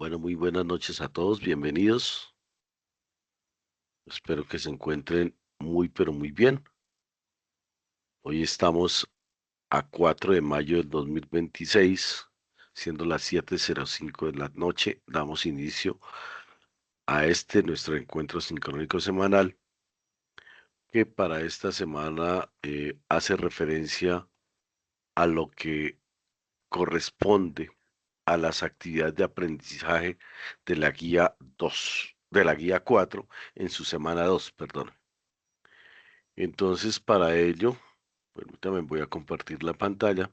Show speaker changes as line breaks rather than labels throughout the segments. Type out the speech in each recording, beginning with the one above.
Bueno, muy buenas noches a todos, bienvenidos. Espero que se encuentren muy, pero muy bien. Hoy estamos a 4 de mayo del 2026, siendo las 7:05 de la noche. Damos inicio a nuestro encuentro sincrónico semanal, que para esta semana hace referencia a lo que corresponde a las actividades de aprendizaje de la guía 2, de la guía 4 en su semana 2, perdón. Entonces, para ello, permítame, voy a compartir la pantalla.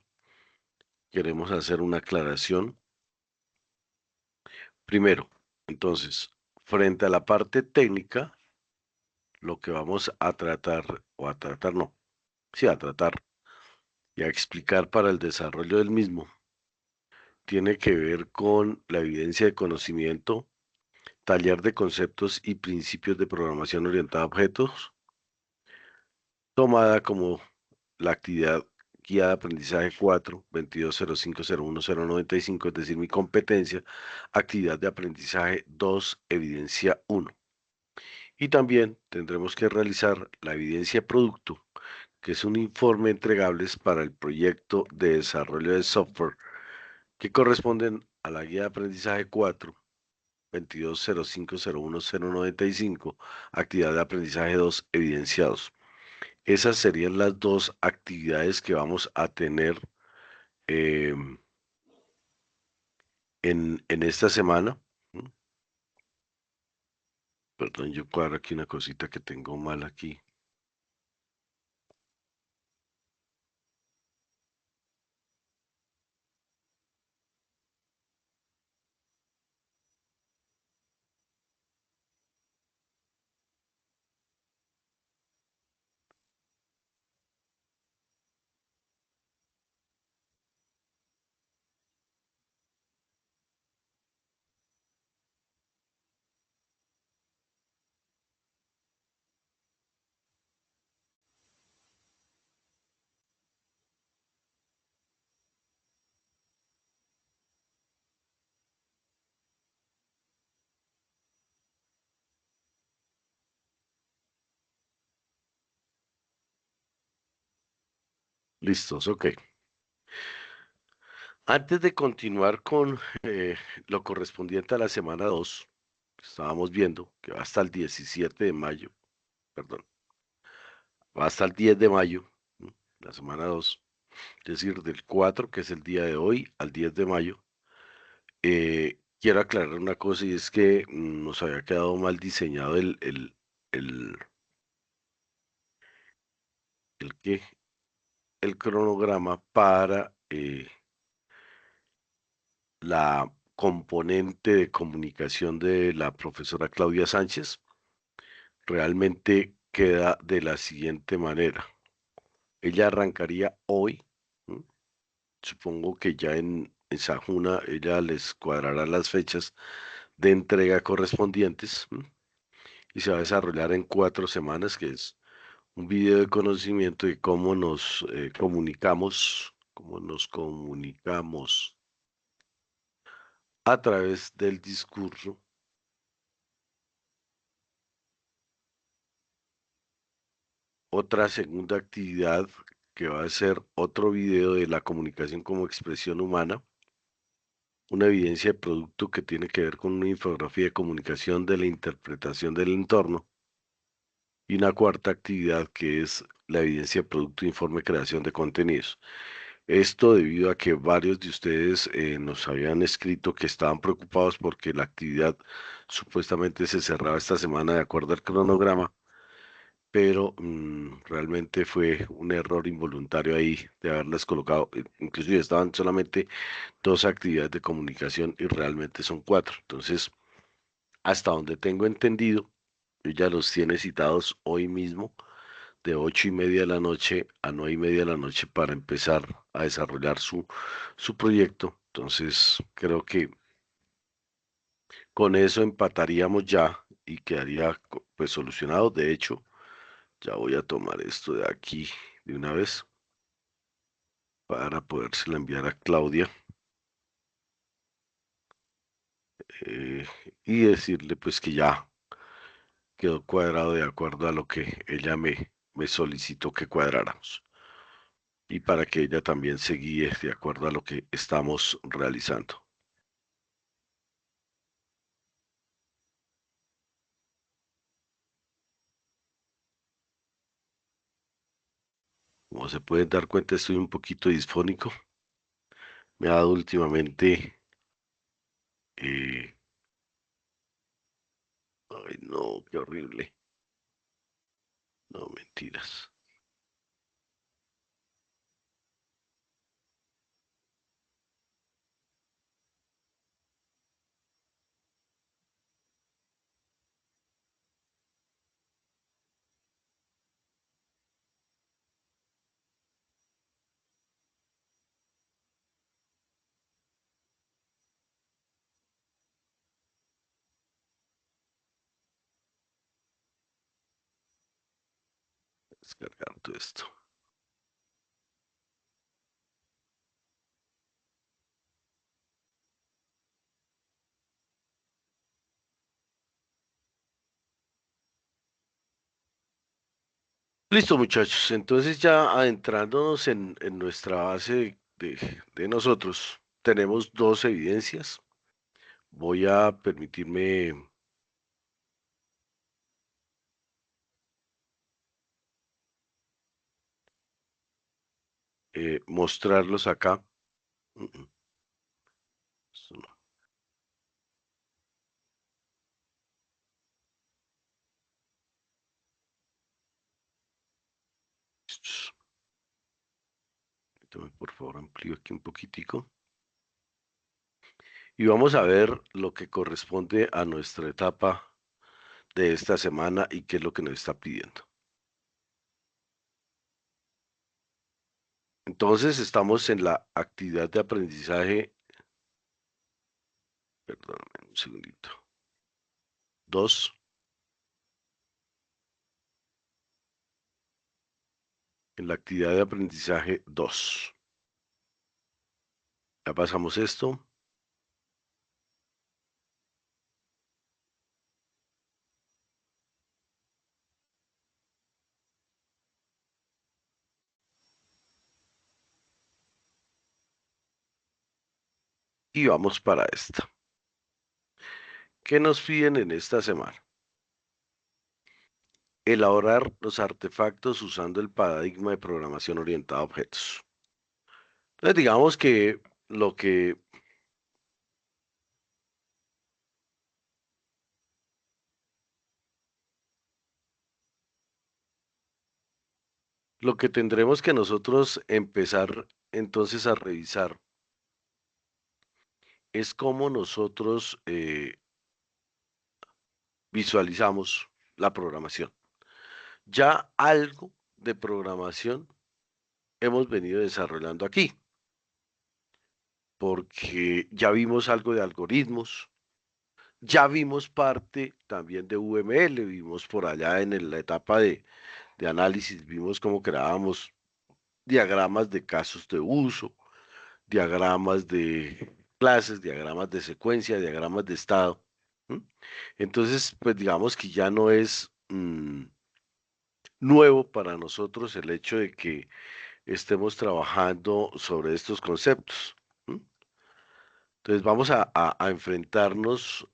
Queremos hacer una aclaración. Primero, entonces, frente a la parte técnica, lo que vamos a tratar, o a tratar no, sí, a tratar y a explicar para el desarrollo del mismo, tiene que ver con la evidencia de conocimiento, taller de conceptos y principios de programación orientada a objetos, tomada como la actividad guía de aprendizaje 4, 2205019095, es decir, mi competencia, actividad de aprendizaje 2, evidencia 1. Y también tendremos que realizar la evidencia producto, que es un informe entregables para el proyecto de desarrollo de software que corresponden a la guía de aprendizaje 4, 2205019095, actividad de aprendizaje 2, evidenciados. Esas serían las dos actividades que vamos a tener eh, en esta semana. ¿Mm? Perdón, yo cuadro aquí una cosita que tengo mal aquí. Listos, ok. Antes de continuar con lo correspondiente a la semana 2, estábamos viendo que va hasta el 17 de mayo, perdón, va hasta el 10 de mayo, ¿m? La semana 2, es decir, del 4, que es el día de hoy, al 10 de mayo. Quiero aclarar una cosa y es que nos había quedado mal diseñado el, el, ¿qué? El cronograma para la componente de comunicación de la profesora Claudia Sánchez. Realmente queda de la siguiente manera. Ella arrancaría hoy. ¿M? Supongo que ya en Sajuna ella les cuadrará las fechas de entrega correspondientes. ¿M? Y se va a desarrollar en 4 semanas, que es un video de conocimiento de cómo nos comunicamos a través del discurso. Otra segunda actividad que va a ser otro video de la comunicación como expresión humana, una evidencia de producto que tiene que ver con una infografía de comunicación de la interpretación del entorno, y una cuarta actividad que es la evidencia de producto informe creación de contenidos. Esto debido a que varios de ustedes nos habían escrito que estaban preocupados porque la actividad supuestamente se cerraba esta semana de acuerdo al cronograma, pero realmente fue un error involuntario ahí de haberlas colocado. Inclusive estaban solamente dos actividades de comunicación y realmente son cuatro. Entonces, hasta donde tengo entendido, ella los tiene citados hoy mismo de 8:30 de la noche a 9:30 de la noche para empezar a desarrollar su proyecto. Entonces, creo que con eso empataríamos ya y quedaría pues solucionado. De hecho, ya voy a tomar esto de aquí de una vez para podérsela enviar a Claudia. eh, y decirle pues que ya quedó cuadrado de acuerdo a lo que ella me solicitó que cuadráramos. Y para que ella también se guíe de acuerdo a lo que estamos realizando. Como se pueden dar cuenta, estoy un poquito disfónico. Me ha dado últimamente, eh, ay no, qué horrible. No, mentiras. Descargar todo esto. Listo, muchachos. Entonces ya adentrándonos en nuestra base de nosotros, tenemos dos evidencias. Voy a permitirme mostrarlos acá. Mm, mm, esto no. Estos. Permítame, por favor, amplío aquí un poquitico. Y vamos a ver lo que corresponde a nuestra etapa de esta semana y qué es lo que nos está pidiendo. Entonces, estamos en la actividad de aprendizaje, perdóname un segundito. Dos, en la actividad de aprendizaje 2. Ya pasamos esto y vamos para esta. ¿Qué nos piden en esta semana? Elaborar los artefactos usando el paradigma de programación orientada a objetos. Entonces, digamos que lo que, lo que tendremos que nosotros empezar entonces a revisar es cómo nosotros visualizamos la programación. Ya algo de programación hemos venido desarrollando aquí, porque ya vimos algo de algoritmos, ya vimos parte también de UML, vimos por allá la etapa de análisis, vimos cómo creábamos diagramas de casos de uso, diagramas de clases, diagramas de secuencia, diagramas de estado. ¿M? Entonces, pues digamos que ya no es nuevo para nosotros el hecho de que estemos trabajando sobre estos conceptos. ¿M? Entonces vamos a enfrentarnos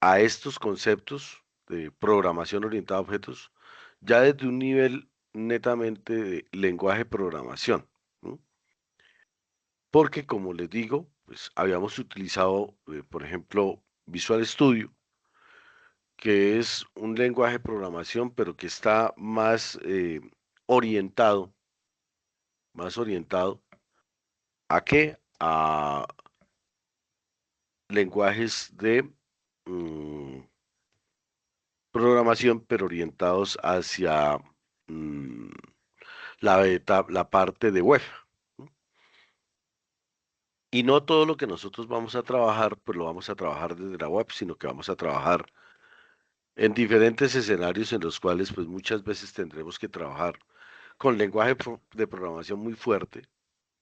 a estos conceptos de programación orientada a objetos ya desde un nivel netamente de lenguaje de programación. ¿M? Porque como les digo, pues habíamos utilizado, por ejemplo, Visual Studio, que es un lenguaje de programación, pero que está orientado, más orientado ¿a qué? A lenguajes de mm, programación, pero orientados hacia mm, la parte de web. ¿No? Y no todo lo que nosotros vamos a trabajar, pues lo vamos a trabajar desde la web, sino que vamos a trabajar en diferentes escenarios en los cuales pues muchas veces tendremos que trabajar con lenguaje de programación muy fuerte,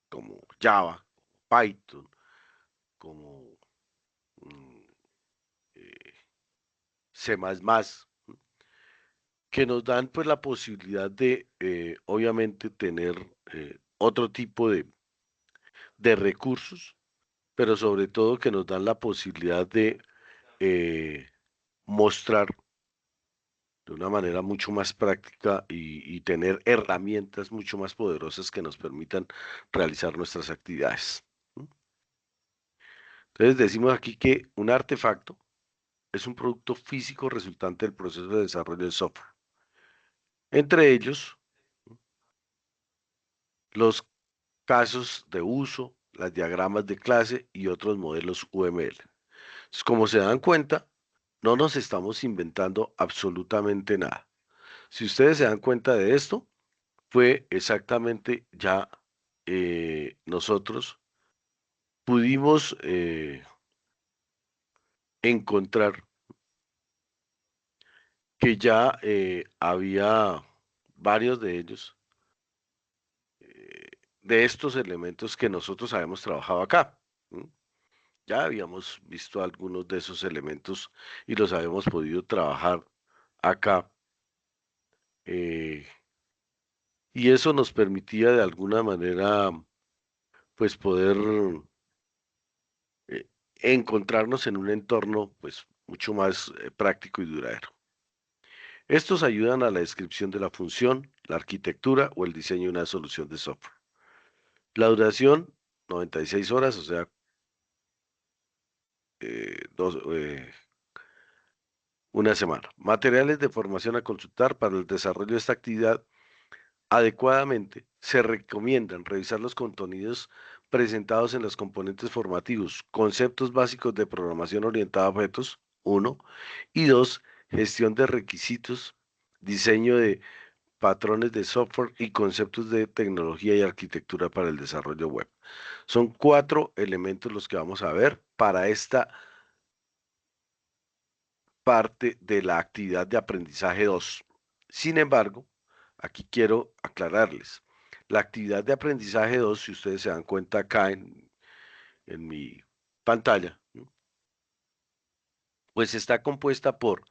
como Java, Python, como mm, eh, C++, que nos dan pues la posibilidad de, obviamente, tener otro tipo de recursos, pero sobre todo que nos dan la posibilidad de eh, mostrar de una manera mucho más práctica y tener herramientas mucho más poderosas que nos permitan realizar nuestras actividades. ¿Mm? Entonces decimos aquí que un artefacto es un producto físico resultante del proceso de desarrollo del software. Entre ellos, los casos de uso, las diagramas de clase y otros modelos UML. Entonces, como se dan cuenta, no nos estamos inventando absolutamente nada. Si ustedes se dan cuenta de esto, fue exactamente ya nosotros pudimos encontrar que ya había varios de ellos, de estos elementos que nosotros habíamos trabajado acá. ¿Mm? Ya habíamos visto algunos de esos elementos y los habíamos podido trabajar acá. eh, y eso nos permitía de alguna manera, pues, poder eh, encontrarnos en un entorno, pues, mucho más práctico y duradero. Estos ayudan a la descripción de la función, la arquitectura o el diseño de una solución de software. La duración, 96 horas, o sea, una semana. Materiales de formación a consultar para el desarrollo de esta actividad adecuadamente. Se recomiendan revisar los contenidos presentados en los componentes formativos, conceptos básicos de programación orientada a objetos, uno, y dos, gestión de requisitos, diseño de patrones de software y conceptos de tecnología y arquitectura para el desarrollo web. Son cuatro elementos los que vamos a ver para esta parte de la actividad de aprendizaje 2. Sin embargo, aquí quiero aclararles. La actividad de aprendizaje 2, si ustedes se dan cuenta acá en mi pantalla, ¿no? Pues está compuesta por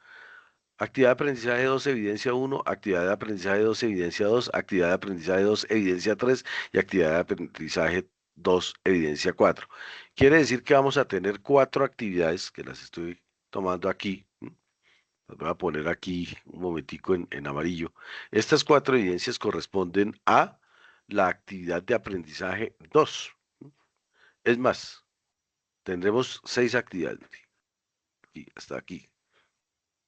actividad de aprendizaje 2, evidencia 1, actividad de aprendizaje 2, evidencia 2, actividad de aprendizaje 2, evidencia 3 y actividad de aprendizaje 2, evidencia 4. Quiere decir que vamos a tener cuatro actividades que las estoy tomando aquí. Las voy a poner aquí un momentico en amarillo. Estas cuatro evidencias corresponden a la actividad de aprendizaje 2. Es más, tendremos seis actividades. Aquí, hasta aquí.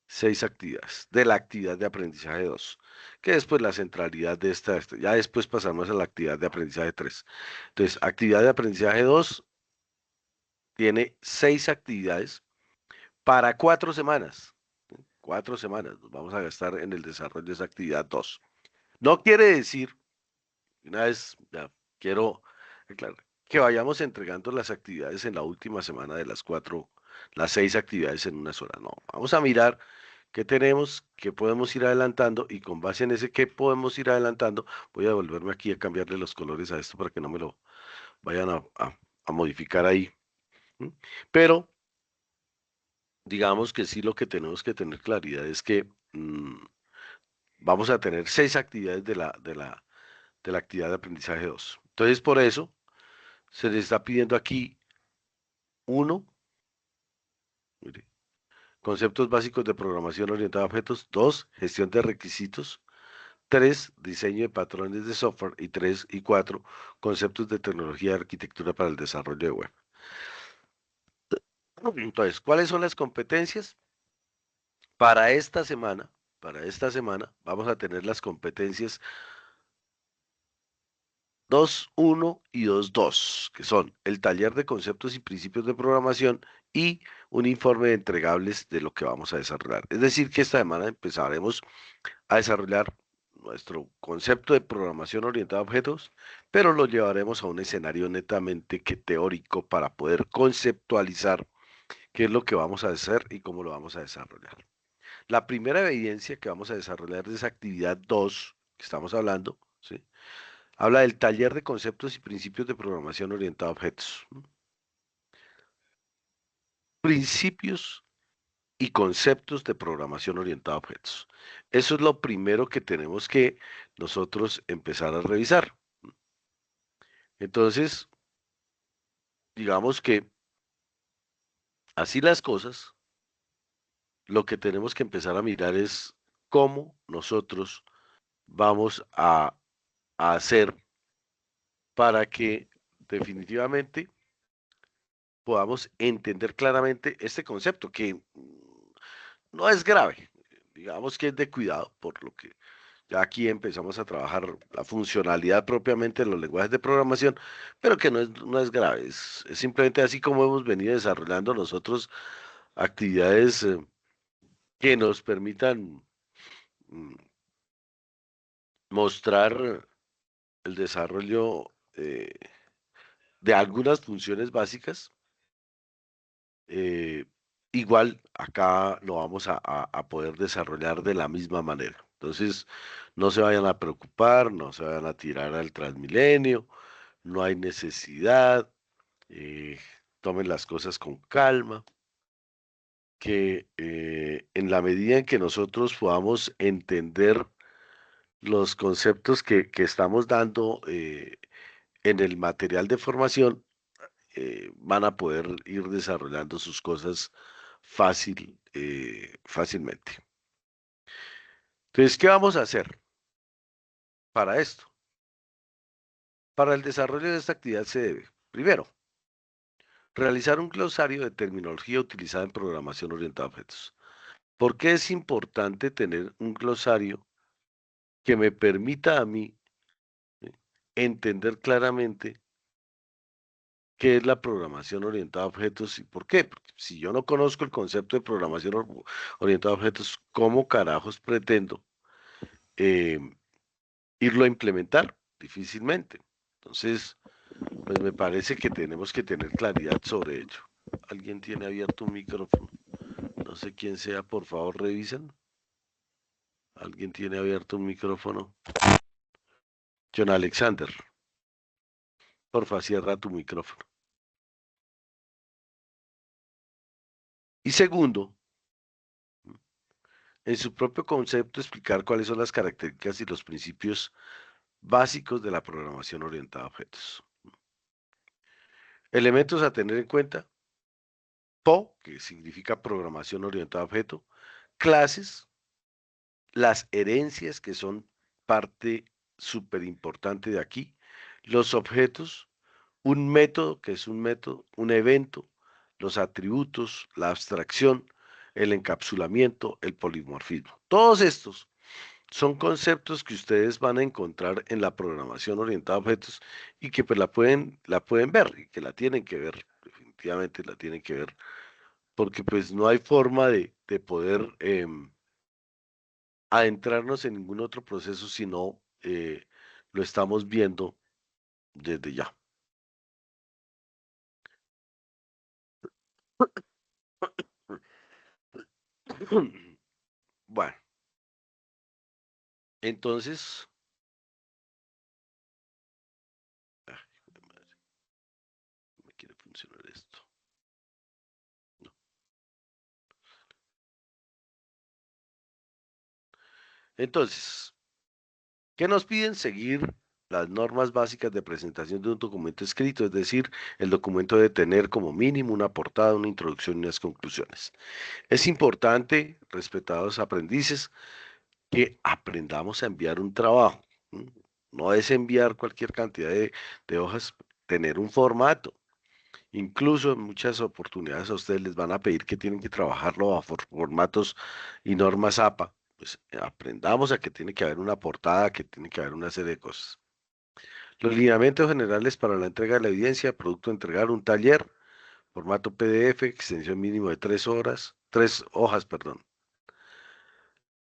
Seis actividades de la actividad de aprendizaje 2, que es pues la centralidad de esta. Ya después pasamos a la actividad de aprendizaje 3. Entonces, actividad de aprendizaje 2 tiene seis actividades para 4 semanas. 4 semanas nos vamos a gastar en el desarrollo de esa actividad 2. No quiere decir, una vez ya quiero aclarar, que vayamos entregando las actividades en la última semana de las seis actividades en una sola. No, vamos a mirar qué tenemos, qué podemos ir adelantando y con base en ese qué podemos ir adelantando, voy a volverme aquí a cambiarle los colores a esto para que no me lo vayan a modificar ahí. ¿M? Pero digamos que sí lo que tenemos que tener claridad es que vamos a tener seis actividades de la actividad de aprendizaje 2. Entonces, por eso se les está pidiendo aquí uno, mire, conceptos básicos de programación orientada a objetos, dos, gestión de requisitos, tres, diseño de patrones de software y tres y cuatro, conceptos de tecnología y arquitectura para el desarrollo de web. Entonces, ¿cuáles son las competencias? Para esta semana, para esta semana vamos a tener las competencias 2.1 y 2.2, que son el taller de conceptos y principios de programación y un informe de entregables de lo que vamos a desarrollar. Es decir, que esta semana empezaremos a desarrollar nuestro concepto de programación orientada a objetos, pero lo llevaremos a un escenario netamente que teórico para poder conceptualizar qué es lo que vamos a hacer y cómo lo vamos a desarrollar. La primera evidencia que vamos a desarrollar de esa actividad 2 que estamos hablando, ¿sí? Habla del taller de conceptos y principios de programación orientada a objetos. principios y conceptos de programación orientada a objetos. Eso es lo primero que tenemos que nosotros empezar a revisar. Entonces, digamos que así las cosas, lo que tenemos que empezar a mirar es cómo nosotros vamos a hacer para que definitivamente podamos entender claramente este concepto, que no es grave, digamos que es de cuidado, por lo que ya aquí empezamos a trabajar la funcionalidad propiamente de los lenguajes de programación, pero que no es grave, es simplemente así como hemos venido desarrollando nosotros actividades que nos permitan mm, mostrar el desarrollo de algunas funciones básicas. eh, Igual acá lo vamos a poder desarrollar de la misma manera. Entonces, no se vayan a preocupar, no se vayan a tirar al Transmilenio, no hay necesidad, eh, tomen las cosas con calma, que en la medida en que nosotros podamos entender los conceptos que estamos dando en el material de formación, van a poder ir desarrollando sus cosas fácilmente. Entonces, ¿qué vamos a hacer para esto? Para el desarrollo de esta actividad se debe, primero, realizar un glosario de terminología utilizada en programación orientada a objetos. ¿Por qué es importante tener un glosario que me permita a mí ¿sí? entender claramente qué es la programación orientada a objetos y por qué? Porque si yo no conozco el concepto de programación orientada a objetos, ¿cómo carajos pretendo eh, irlo a implementar? Difícilmente. Entonces, pues me parece que tenemos que tener claridad sobre ello. ¿Alguien tiene abierto un micrófono? No sé quién sea, por favor, revisen. ¿Alguien tiene abierto un micrófono? John Alexander, porfa, cierra tu micrófono. Y segundo, en su propio concepto, explicar cuáles son las características y los principios básicos de la programación orientada a objetos. Elementos a tener en cuenta: PO, que significa programación orientada a objeto; clases, las herencias, que son parte súper importante de aquí; los objetos, un método, que es un método; un evento, los atributos, la abstracción, el encapsulamiento, el polimorfismo. Todos estos son conceptos que ustedes van a encontrar en la programación orientada a objetos y que pues la pueden ver y que la tienen que ver, definitivamente la tienen que ver, porque pues no hay forma de poder adentrarnos en ningún otro proceso si no lo estamos viendo desde ya. Bueno, entonces, ah, me quiere funcionar esto. No. Entonces, ¿qué nos piden? Seguir las normas básicas de presentación de un documento escrito, es decir, el documento debe tener como mínimo una portada, una introducción y unas conclusiones. Es importante, respetados aprendices, que aprendamos a enviar un trabajo. ¿M? No es enviar cualquier cantidad de hojas, tener un formato. Incluso en muchas oportunidades a ustedes les van a pedir que tienen que trabajarlo bajo formatos y normas APA. Pues aprendamos a que tiene que haber una portada, que tiene que haber una serie de cosas. Los lineamientos generales para la entrega de la evidencia: producto a entregar: un taller, formato PDF, extensión mínimo de 3 horas, 3 hojas, perdón.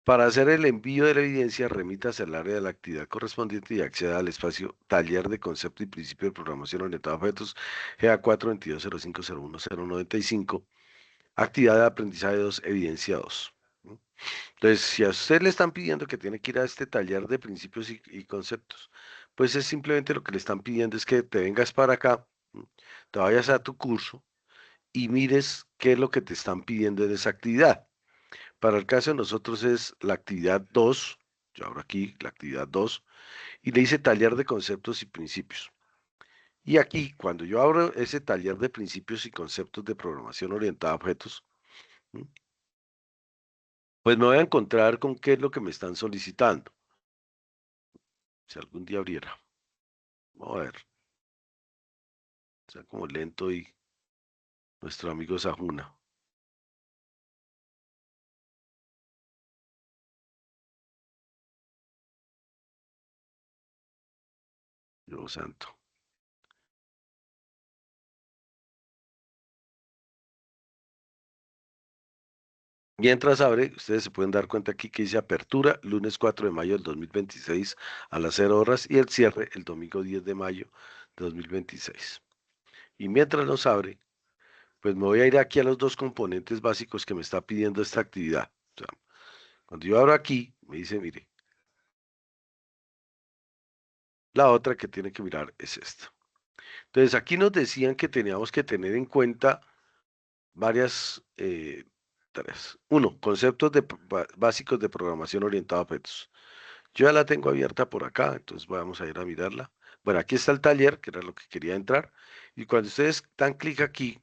Para hacer el envío de la evidencia, remítase al área de la actividad correspondiente y acceda al espacio Taller de Concepto y Principio de Programación Orientada a Objetos, GA 42205019095, actividad de aprendizaje 2, evidencia 2. ¿M? Entonces, si a usted le están pidiendo que tiene que ir a este taller de principios y conceptos, pues es simplemente lo que le están pidiendo es que te vengas para acá, ¿m? Te vayas a tu curso y mires qué es lo que te están pidiendo en esa actividad. Para el caso de nosotros es la actividad 2. Yo abro aquí la actividad 2 y le dice taller de conceptos y principios. Y aquí, cuando yo abro ese taller de principios y conceptos de programación orientada a objetos, ¿m? Pues me voy a encontrar con qué es lo que me están solicitando. Si algún día abriera. Vamos a ver. Está como lento y nuestro amigo Sajuna. Dios santo. Mientras abre, ustedes se pueden dar cuenta aquí que dice apertura, lunes 4 de mayo del 2026 a las 0 horas y el cierre el domingo 10 de mayo de 2026. Y mientras nos abre, pues me voy a ir aquí a los dos componentes básicos que me está pidiendo esta actividad. O sea, cuando yo abro aquí, me dice, mire, la otra que tiene que mirar es esta. Entonces, aquí nos decían que teníamos que tener en cuenta varias tareas. Uno, conceptos básicos de programación orientada a objetos. Yo ya la tengo abierta por acá, entonces vamos a ir a mirarla. Bueno, aquí está el taller, que era lo que quería entrar. Y cuando ustedes dan clic aquí,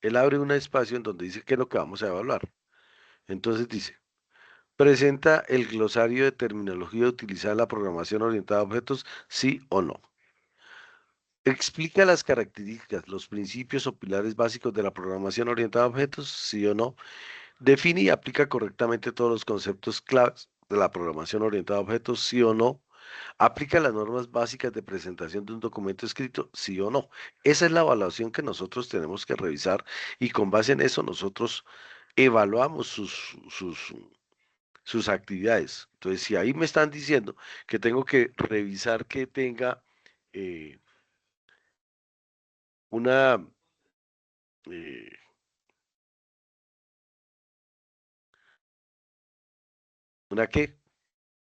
él abre un espacio en donde dice qué es lo que vamos a evaluar. Entonces dice, presenta el glosario de terminología utilizada en la programación orientada a objetos, sí o no. Explica las características, los principios o pilares básicos de la programación orientada a objetos, sí o no. Define y aplica correctamente todos los conceptos claves de la programación orientada a objetos, sí o no. ¿Aplica las normas básicas de presentación de un documento escrito? Sí o no. Esa es la evaluación que nosotros tenemos que revisar y con base en eso nosotros evaluamos sus actividades. Entonces, si ahí me están diciendo que tengo que revisar que tenga eh, una, eh, ¿una qué?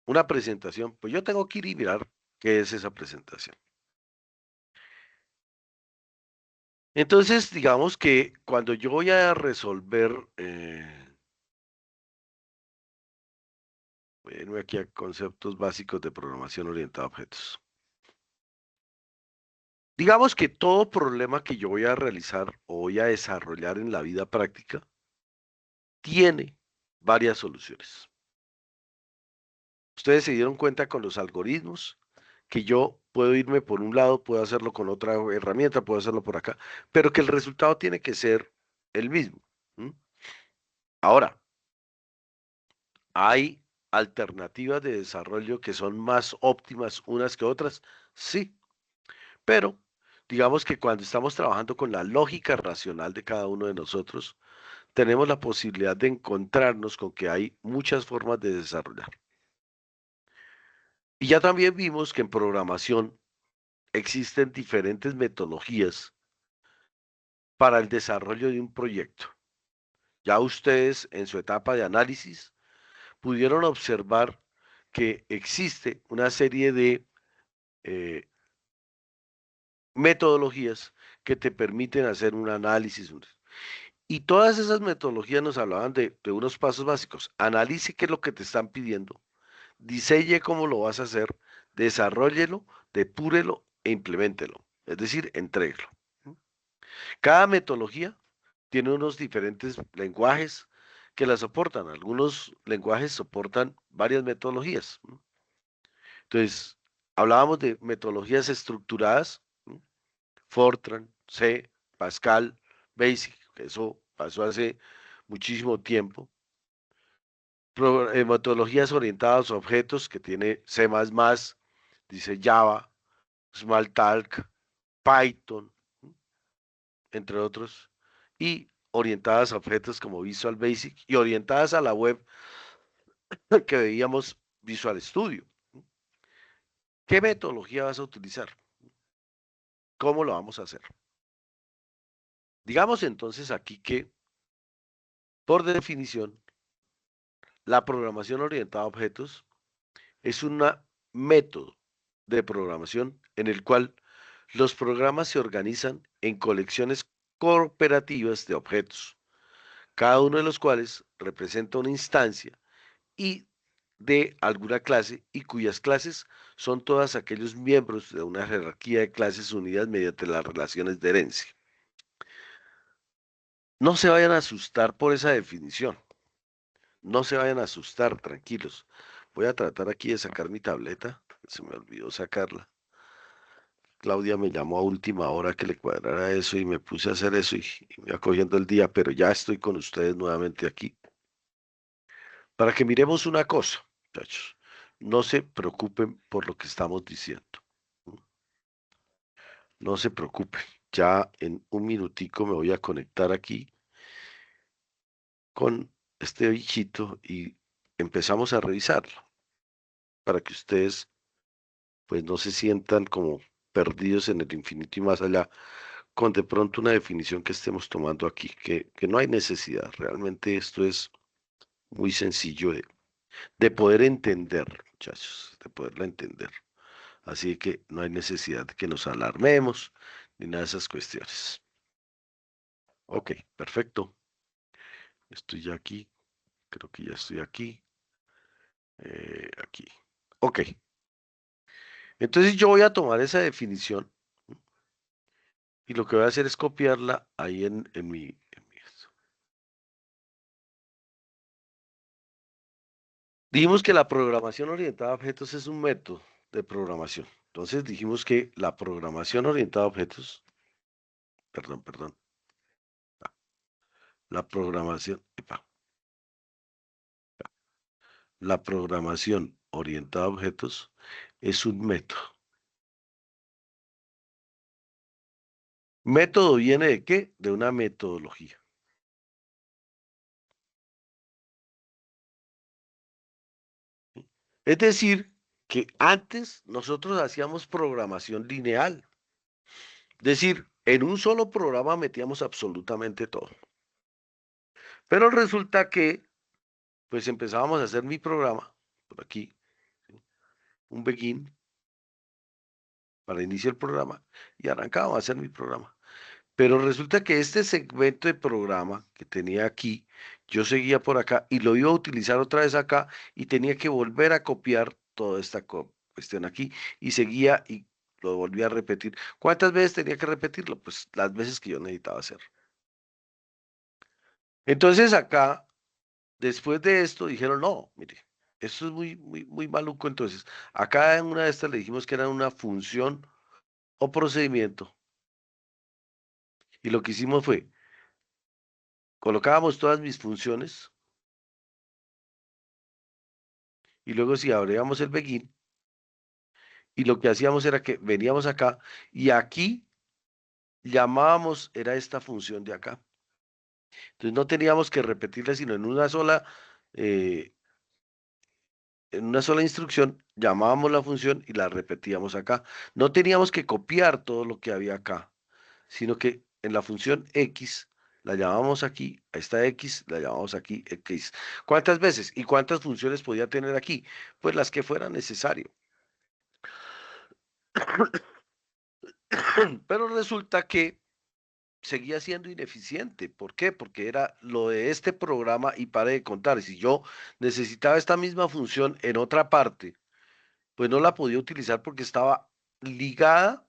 Una presentación, pues yo tengo que ir y mirar qué es esa presentación. Entonces, digamos que cuando yo voy a resolver, voy a irme aquí a conceptos básicos de programación orientada a objetos. Digamos que todo problema que yo voy a realizar o voy a desarrollar en la vida práctica tiene varias soluciones. Ustedes se dieron cuenta con los algoritmos que yo puedo irme por un lado, puedo hacerlo con otra herramienta, puedo hacerlo por acá, pero que el resultado tiene que ser el mismo. ¿M? Ahora, ¿hay alternativas de desarrollo que son más óptimas unas que otras? Sí, pero digamos que cuando estamos trabajando con la lógica racional de cada uno de nosotros, tenemos la posibilidad de encontrarnos con que hay muchas formas de desarrollar. Y ya también vimos que en programación existen diferentes metodologías para el desarrollo de un proyecto. Ya ustedes en su etapa de análisis pudieron observar que existe una serie de eh, metodologías que te permiten hacer un análisis. Y todas esas metodologías nos hablaban de unos pasos básicos. Analice qué es lo que te están pidiendo, diseñe cómo lo vas a hacer, desarrollelo, depúrelo e implementelo. Es decir, entréguelo. Cada metodología tiene unos diferentes lenguajes que la soportan. Algunos lenguajes soportan varias metodologías. Entonces, hablábamos de metodologías estructuradas, Fortran, C, Pascal, Basic, que eso pasó hace muchísimo tiempo. Metodologías orientadas a objetos que tiene C++, dice Java, Smalltalk, Python, entre otros, y orientadas a objetos como Visual Basic y orientadas a la web que veíamos Visual Studio. ¿Qué metodología vas a utilizar? ¿Cómo lo vamos a hacer? Digamos entonces aquí que, por definición, la programación orientada a objetos es un método de programación en el cual los programas se organizan en colecciones cooperativas de objetos, cada uno de los cuales representa una instancia y de alguna clase y cuyas clases son todos aquellos miembros de una jerarquía de clases unidas mediante las relaciones de herencia. No se vayan a asustar por esa definición, no se vayan a asustar, tranquilos. Voy a tratar aquí de sacar mi tableta, se me olvidó sacarla. Claudia me llamó a última hora que le cuadrara eso y me puse a hacer eso y me va cogiendo el día, pero ya estoy con ustedes nuevamente aquí. Para que miremos una cosa, muchachos, no se preocupen por lo que estamos diciendo. No se preocupen. Ya en un minutico me voy a conectar aquí con este bichito y empezamos a revisarlo para que ustedes pues no se sientan como perdidos en el infinito y más allá con de pronto una definición que estemos tomando aquí, que no hay necesidad. Realmente esto es muy sencillo de poder entender, muchachos, de poderlo entender. Así que no hay necesidad de que nos alarmemos ni nada de esas cuestiones. Ok, perfecto. Estoy ya aquí. Creo que ya estoy aquí. Aquí. Ok. Entonces yo voy a tomar esa definición y lo que voy a hacer es copiarla ahí en mi esto. Dijimos que la programación orientada a objetos es un método de programación. Entonces dijimos que la programación orientada a objetos, perdón, la programación, la programación orientada a objetos es un método. ¿Método viene de qué? De una metodología. Es decir, que antes nosotros hacíamos programación lineal. Es decir, en un solo programa metíamos absolutamente todo. Pero resulta que, pues empezábamos a hacer mi programa, por aquí, un begin para iniciar el programa, y arrancábamos a hacer mi programa. Pero resulta que este segmento de programa que tenía aquí, yo seguía por acá y lo iba a utilizar otra vez acá y tenía que volver a copiar toda esta cuestión aquí y seguía y lo volví a repetir. ¿Cuántas veces tenía que repetirlo? Pues las veces que yo necesitaba hacer. Entonces acá, después de esto, dijeron, no, mire, esto es muy maluco. Entonces, acá en una de estas le dijimos que era una función o procedimiento y lo que hicimos fue, colocábamos todas mis funciones y luego si abríamos el begin, y lo que hacíamos era que veníamos acá y aquí llamábamos, era esta función de acá. Entonces no teníamos que repetirla, sino eh, en una sola instrucción, llamábamos la función y la repetíamos acá. No teníamos que copiar todo lo que había acá, sino que en la función X la llamábamos aquí, a esta X la llamamos aquí X. ¿Cuántas veces y cuántas funciones podía tener aquí? Pues las que fuera necesario. Pero resulta que seguía siendo ineficiente. ¿Por qué? Porque era lo de este programa y pare de contar. Si yo necesitaba esta misma función en otra parte, pues no la podía utilizar porque estaba ligada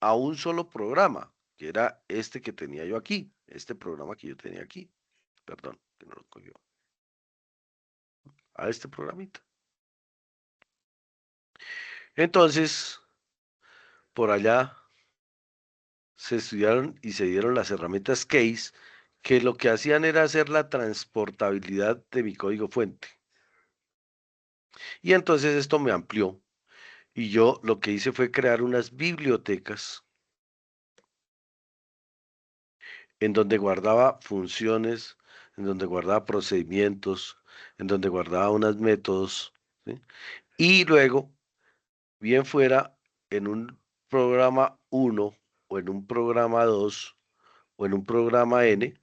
a un solo programa, que era este que tenía yo aquí, este programa que yo tenía aquí. Perdón, que no lo cogió. A este programita. Entonces, por allá se estudiaron y se dieron las herramientas Case, que lo que hacían era hacer la transportabilidad de mi código fuente. Y entonces esto me amplió y yo lo que hice fue crear unas bibliotecas en donde guardaba funciones, en donde guardaba procedimientos, en donde guardaba unos métodos, ¿sí? Y luego, bien fuera en un programa uno o en un programa 2 o en un programa N,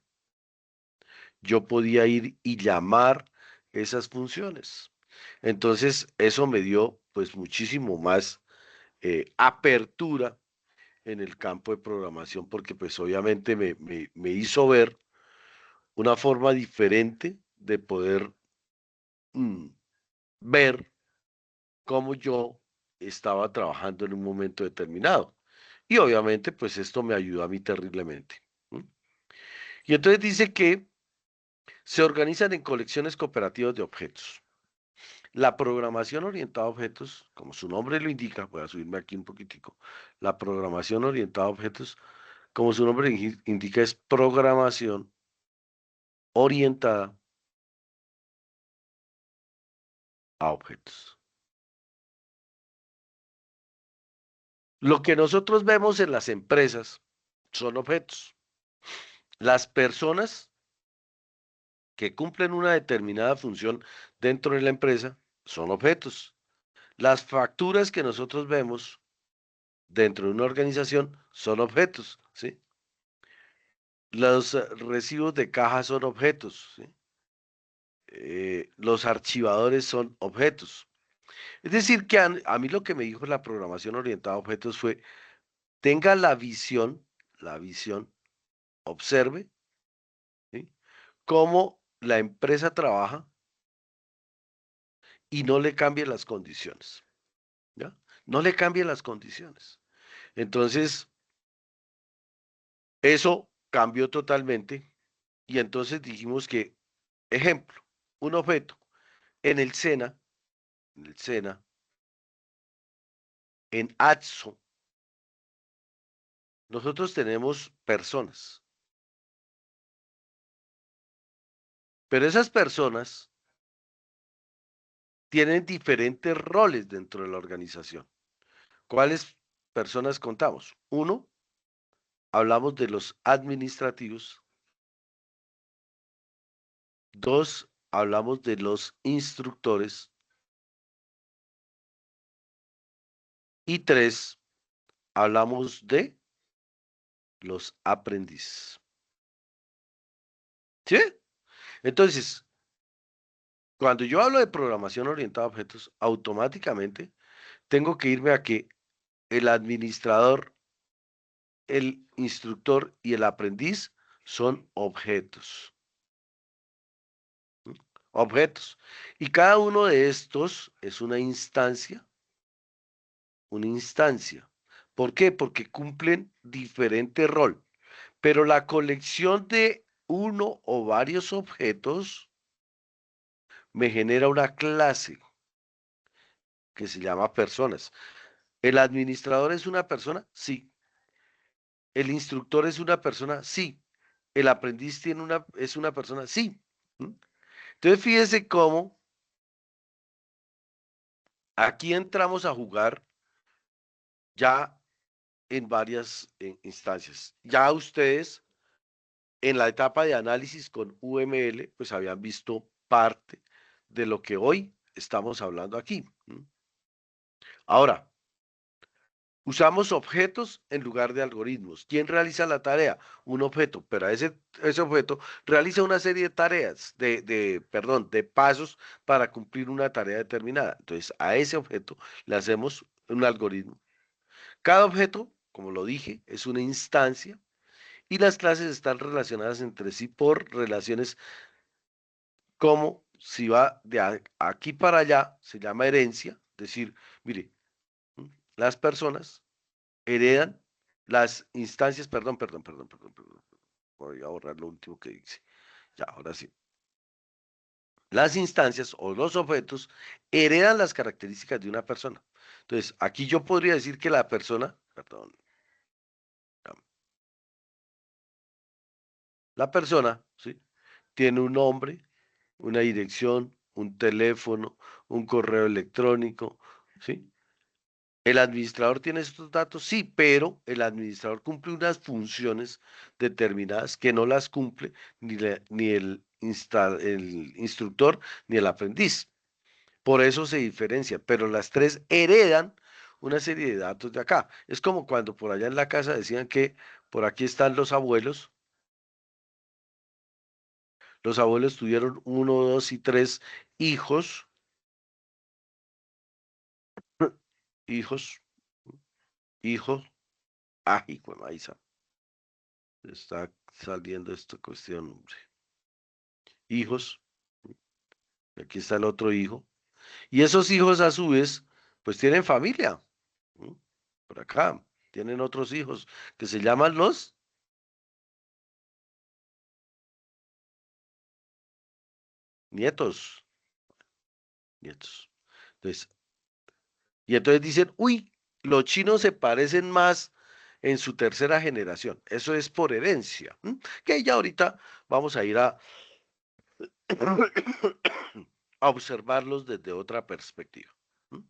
yo podía ir y llamar esas funciones. Entonces, eso me dio pues muchísimo más apertura en el campo de programación porque pues obviamente me hizo ver una forma diferente de poder mm, ver cómo yo estaba trabajando en un momento determinado. Y obviamente pues esto me ayudó a mí terriblemente. ¿Mm? Y entonces dice que se organizan en colecciones cooperativas de objetos. La programación orientada a objetos, como su nombre lo indica, voy a subirme aquí un poquitico, la programación orientada a objetos, como su nombre indica, es programación orientada a objetos. Lo que nosotros vemos en las empresas son objetos. Las personas que cumplen una determinada función dentro de la empresa son objetos. Las facturas que nosotros vemos dentro de una organización son objetos, ¿sí? Los recibos de caja son objetos, ¿sí? Los archivadores son objetos. Es decir, que a mí lo que me dijo la programación orientada a objetos fue, tenga la visión, observe, ¿sí? Cómo la empresa trabaja y no le cambie las condiciones, ¿ya? No le cambie las condiciones. Entonces, eso cambió totalmente y entonces dijimos que, ejemplo, un objeto en el SENA, en el SENA, en ATSO, nosotros tenemos personas, pero esas personas tienen diferentes roles dentro de la organización. ¿Cuáles personas contamos? Uno, hablamos de los administrativos. Dos, hablamos de los instructores. Y tres, hablamos de los aprendices. ¿Sí? Entonces, cuando yo hablo de programación orientada a objetos, automáticamente tengo que irme a que el administrador, el instructor y el aprendiz son objetos. ¿Mm? Objetos. Y cada uno de estos es una instancia, una instancia. ¿Por qué? Porque cumplen diferente rol. Pero la colección de uno o varios objetos me genera una clase que se llama personas. ¿El administrador es una persona? Sí. ¿El instructor es una persona? Sí. ¿El aprendiz es una persona? Sí. ¿Mm? Entonces fíjese cómo aquí entramos a jugar ya en varias instancias. Ya ustedes en la etapa de análisis con UML, pues habían visto parte de lo que hoy estamos hablando aquí. ¿Mm? Ahora, usamos objetos en lugar de algoritmos. ¿Quién realiza la tarea? Un objeto, pero ese objeto realiza una serie de tareas, perdón, de pasos para cumplir una tarea determinada. Entonces, a ese objeto le hacemos un algoritmo. Cada objeto, como lo dije, es una instancia y las clases están relacionadas entre sí por relaciones como si va de aquí para allá, se llama herencia, es decir, mire, las personas heredan las instancias, perdón, voy a borrar lo último que dice. Ya, ahora sí. Las instancias o los objetos heredan las características de una persona. Entonces, aquí yo podría decir que la persona, perdón, ya, la persona, ¿sí? Tiene un nombre, una dirección, un teléfono, un correo electrónico, ¿sí? ¿El administrador tiene estos datos? Sí, pero el administrador cumple unas funciones determinadas que no las cumple ni el instructor ni el aprendiz. Por eso se diferencia, pero las tres heredan una serie de datos de acá. Es como cuando por allá en la casa decían que por aquí están los abuelos tuvieron uno, dos y tres hijos, hijos, hijos. Ah, hijo de maíz, está saliendo esta cuestión, hombre. Hijos, aquí está el otro hijo. Y esos hijos a su vez, pues tienen familia. ¿M? Por acá, tienen otros hijos que se llaman los nietos. Nietos. Entonces, y entonces dicen, uy, los chinos se parecen más en su tercera generación. Eso es por herencia. ¿M? Que ya ahorita vamos a ir a observarlos desde otra perspectiva. ¿M?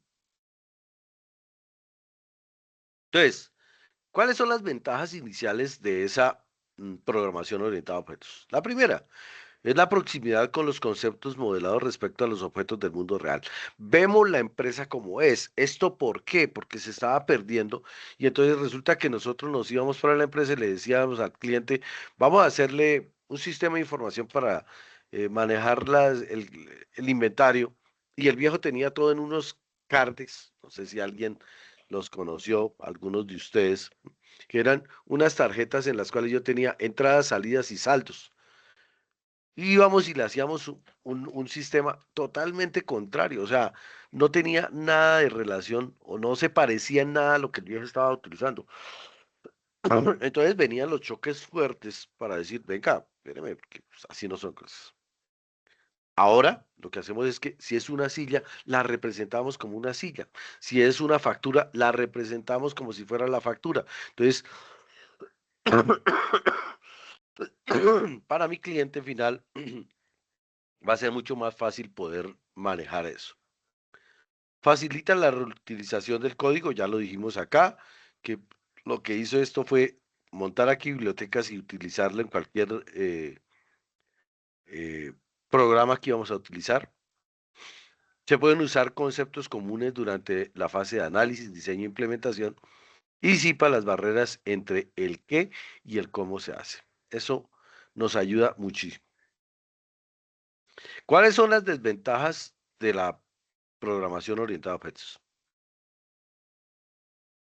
Entonces, ¿cuáles son las ventajas iniciales de esa programación orientada a objetos? La primera, es la proximidad con los conceptos modelados respecto a los objetos del mundo real. Vemos la empresa como es. ¿Esto por qué? Porque se estaba perdiendo y entonces resulta que nosotros nos íbamos para la empresa y le decíamos al cliente, vamos a hacerle un sistema de información para manejar el inventario y el viejo tenía todo en unos cards, no sé si alguien los conoció, algunos de ustedes, que eran unas tarjetas en las cuales yo tenía entradas, salidas y saldos. Y íbamos y le hacíamos un sistema totalmente contrario, o sea, no tenía nada de relación o no se parecía en nada a lo que el viejo estaba utilizando. Entonces venían los choques fuertes para decir, venga, espéreme, porque pues, así no son cosas. Ahora lo que hacemos es que si es una silla, la representamos como una silla. Si es una factura, la representamos como si fuera la factura. Entonces, para mi cliente final, va a ser mucho más fácil poder manejar eso. Facilita la reutilización del código, ya lo dijimos acá, que lo que hizo esto fue montar aquí bibliotecas y utilizarlo en cualquier eh, programa que íbamos a utilizar. Se pueden usar conceptos comunes durante la fase de análisis, diseño e implementación y disipa las barreras entre el qué y el cómo se hace. Eso nos ayuda muchísimo. ¿Cuáles son las desventajas de la programación orientada a objetos?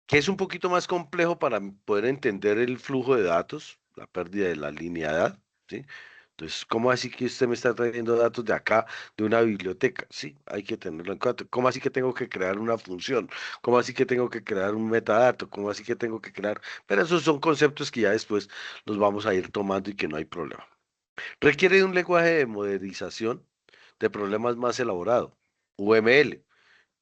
Que es un poquito más complejo para poder entender el flujo de datos, la pérdida de la linealidad, ¿sí? Entonces, ¿cómo así que usted me está trayendo datos de acá, de una biblioteca? Sí, hay que tenerlo en cuenta. ¿Cómo así que tengo que crear una función? ¿Cómo así que tengo que crear un metadato? ¿Cómo así que tengo que crear? Pero esos son conceptos que ya después los vamos a ir tomando y que no hay problema. Requiere de un lenguaje de modelización de problemas más elaborado, UML.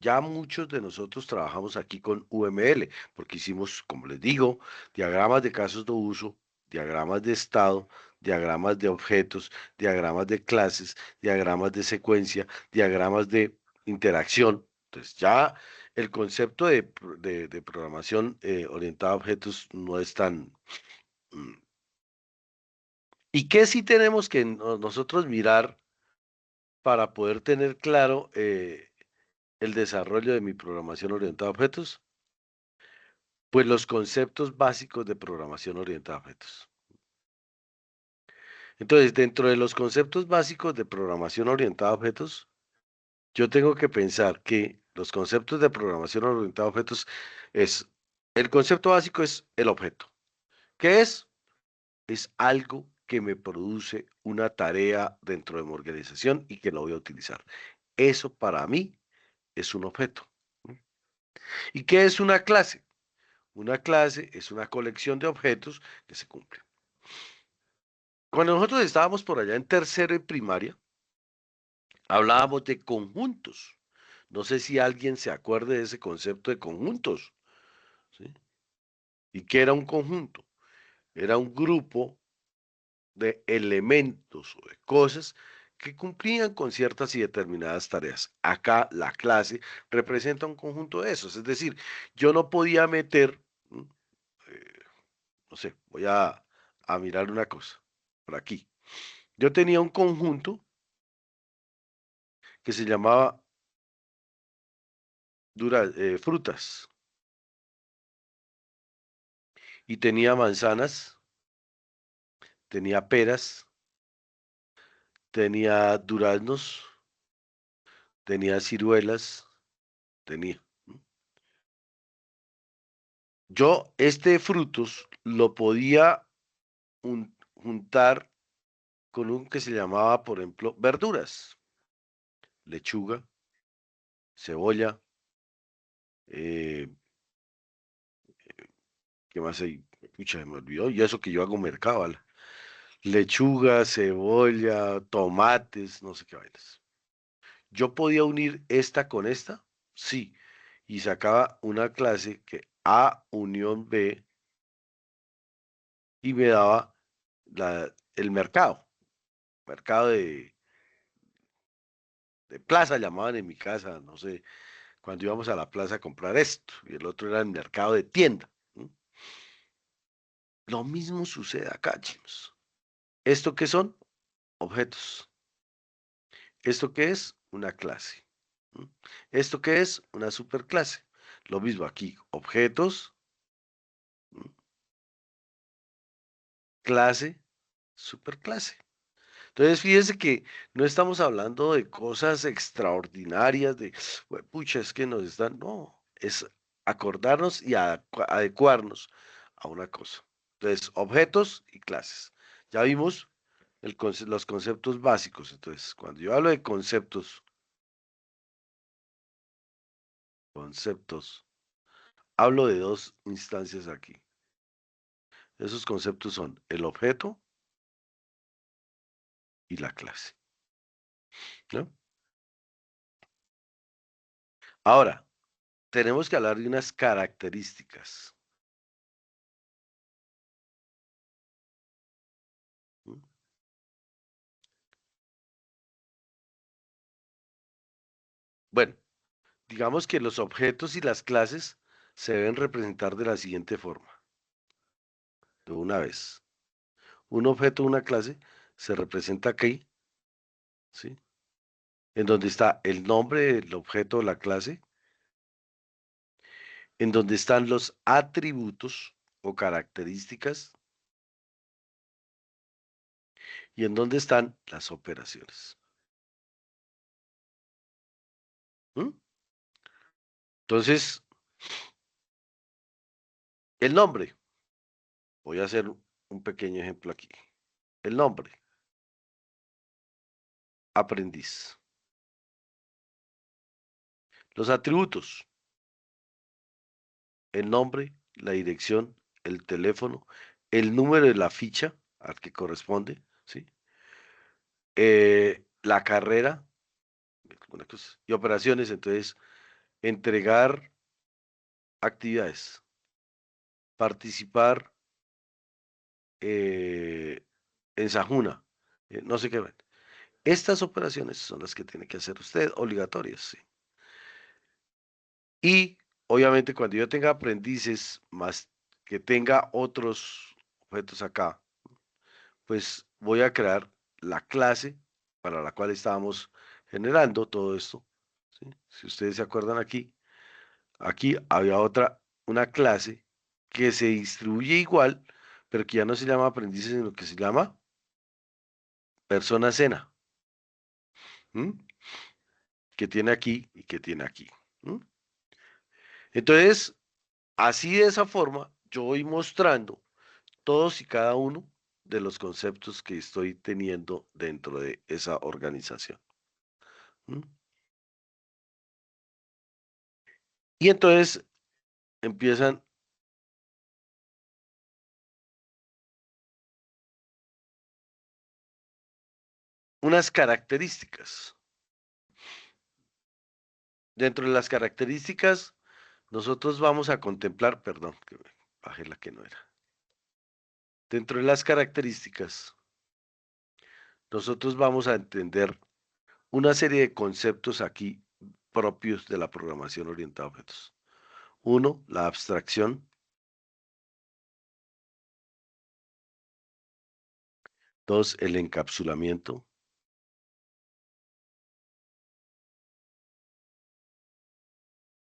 Ya muchos de nosotros trabajamos aquí con UML, porque hicimos, como les digo, diagramas de casos de uso, diagramas de estado, diagramas de objetos, diagramas de clases, diagramas de secuencia, diagramas de interacción. Entonces ya el concepto de programación orientada a objetos no es tan... mm. ¿Y qué sí tenemos que nosotros mirar para poder tener claro el desarrollo de mi programación orientada a objetos? Pues los conceptos básicos de programación orientada a objetos. Entonces, dentro de los conceptos básicos de programación orientada a objetos, yo tengo que pensar que los conceptos de programación orientada a objetos es, el concepto básico es el objeto. ¿Qué es? Es algo que me produce una tarea dentro de mi organización y que lo voy a utilizar. Eso para mí es un objeto. ¿Y qué es una clase? Una clase es una colección de objetos que se cumplen. Cuando nosotros estábamos por allá en tercero y primaria, hablábamos de conjuntos. No sé si alguien se acuerde de ese concepto de conjuntos, ¿sí? ¿Y qué era un conjunto? Era un grupo de elementos o de cosas que cumplían con ciertas y determinadas tareas. Acá la clase representa un conjunto de esos. Es decir, yo no podía meter, ¿m? eh, no sé, a mirar una cosa por aquí. Yo tenía un conjunto que se llamaba frutas y tenía manzanas, tenía peras, tenía duraznos, tenía ciruelas, tenía. Yo este frutos lo podía juntar con un que se llamaba, por ejemplo, verduras, lechuga, cebolla, eh, ¿qué más hay? Pucha, me olvidó, y eso que yo hago mercado, ¿vale? Lechuga, cebolla, tomates, no sé qué vainas. Yo podía unir esta con esta, sí, y sacaba una clase que A unión B y me daba el mercado de plaza llamaban en mi casa, no sé, cuando íbamos a la plaza a comprar esto, y el otro era el mercado de tienda. ¿M? Lo mismo sucede acá, chicos. ¿Esto qué son? Objetos. ¿Esto qué es? Una clase. ¿M? ¿Esto qué es? Una superclase. Lo mismo aquí, objetos, ¿m? Clase, superclase. Entonces, fíjense que no estamos hablando de cosas extraordinarias, de, pucha, es que nos están, no, es acordarnos y adecuarnos a una cosa. Entonces, objetos y clases. Ya vimos los conceptos básicos. Entonces, cuando yo hablo de conceptos, hablo de dos instancias aquí. Esos conceptos son el objeto y la clase, ¿no? Ahora, tenemos que hablar de unas características. ¿M? Bueno, digamos que los objetos y las clases se deben representar de la siguiente forma, de una vez. Un objeto o una clase se representa aquí, ¿sí? En donde está el nombre del objeto o la clase, en donde están los atributos o características y en donde están las operaciones. ¿M? Entonces, el nombre, voy a hacer un pequeño ejemplo aquí. El nombre, aprendiz. Los atributos, el nombre, la dirección, el teléfono, el número de la ficha al que corresponde, ¿sí? La carrera, alguna cosa, y operaciones, entonces, entregar actividades, participar en Sajuna, no sé qué. Estas operaciones son las que tiene que hacer usted, obligatorias, ¿sí? Y obviamente cuando yo tenga aprendices más que tenga otros objetos acá, pues voy a crear la clase para la cual estábamos generando todo esto, ¿sí? Si ustedes se acuerdan aquí había una clase que se distribuye igual, pero que ya no se llama aprendices, sino que se llama persona cena, ¿m? Que tiene aquí y que tiene aquí. ¿M? Entonces, así de esa forma, yo voy mostrando todos y cada uno de los conceptos que estoy teniendo dentro de esa organización. ¿M? Y entonces empiezan unas características. Dentro de las características, nosotros vamos a contemplar, perdón, que bajé la que no era. Dentro de las características, nosotros vamos a entender una serie de conceptos aquí propios de la programación orientada a objetos. Uno, la abstracción. Dos, el encapsulamiento.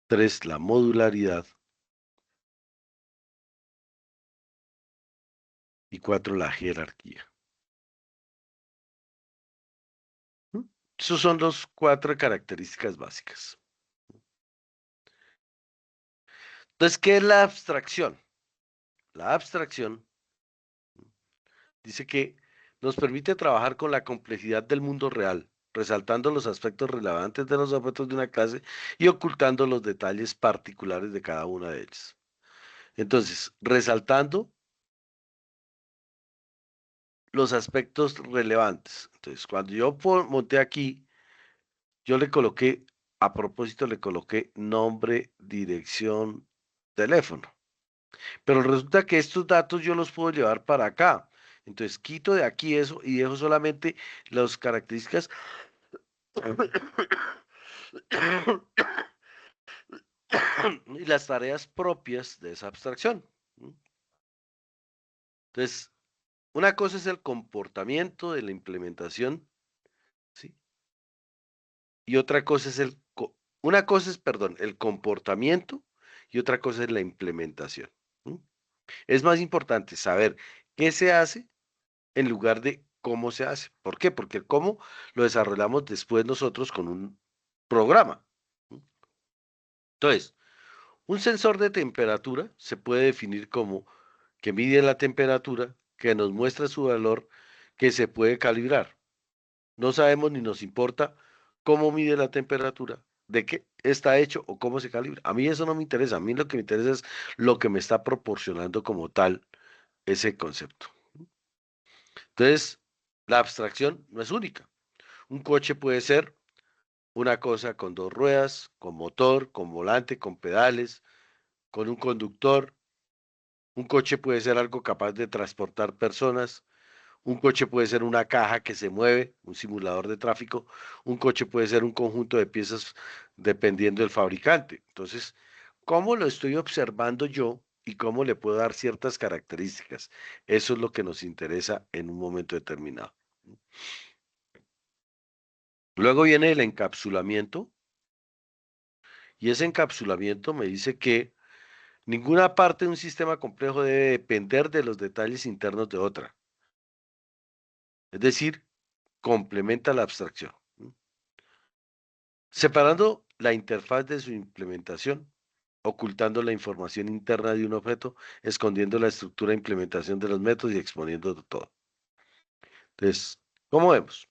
Tres, la modularidad. Y cuatro, la jerarquía. ¿Mm? Esos son los cuatro características básicas. Entonces, ¿qué es la abstracción? La abstracción dice que nos permite trabajar con la complejidad del mundo real, resaltando los aspectos relevantes de los objetos de una clase y ocultando los detalles particulares de cada una de ellas. Entonces, resaltando los aspectos relevantes. Entonces, cuando yo monté aquí, yo le coloqué, a propósito, le coloqué nombre, dirección, teléfono. Pero resulta que estos datos yo los puedo llevar para acá. Entonces, quito de aquí eso y dejo solamente las características y las tareas propias de esa abstracción. Entonces, una cosa es el comportamiento de la implementación, ¿sí? Y otra cosa es una cosa es, perdón, el comportamiento y otra cosa es la implementación. ¿Mm? Es más importante saber qué se hace en lugar de cómo se hace. ¿Por qué? Porque el cómo lo desarrollamos después nosotros con un programa. ¿Mm? Entonces, un sensor de temperatura se puede definir como que mide la temperatura, que nos muestra su valor, que se puede calibrar. No sabemos ni nos importa cómo mide la temperatura, de qué está hecho o cómo se calibra. A mí eso no me interesa. A mí lo que me interesa es lo que me está proporcionando como tal ese concepto. Entonces, la abstracción no es única. Un coche puede ser una cosa con dos ruedas, con motor, con volante, con pedales, con un conductor. Un coche puede ser algo capaz de transportar personas. Un coche puede ser una caja que se mueve, un simulador de tráfico. Un coche puede ser un conjunto de piezas dependiendo del fabricante. Entonces, ¿cómo lo estoy observando yo y cómo le puedo dar ciertas características? Eso es lo que nos interesa en un momento determinado. Luego viene el encapsulamiento y ese encapsulamiento me dice que ninguna parte de un sistema complejo debe depender de los detalles internos de otra. Es decir, complementa la abstracción. Separando la interfaz de su implementación, ocultando la información interna de un objeto, escondiendo la estructura de implementación de los métodos y exponiendo todo. Entonces, ¿cómo vemos?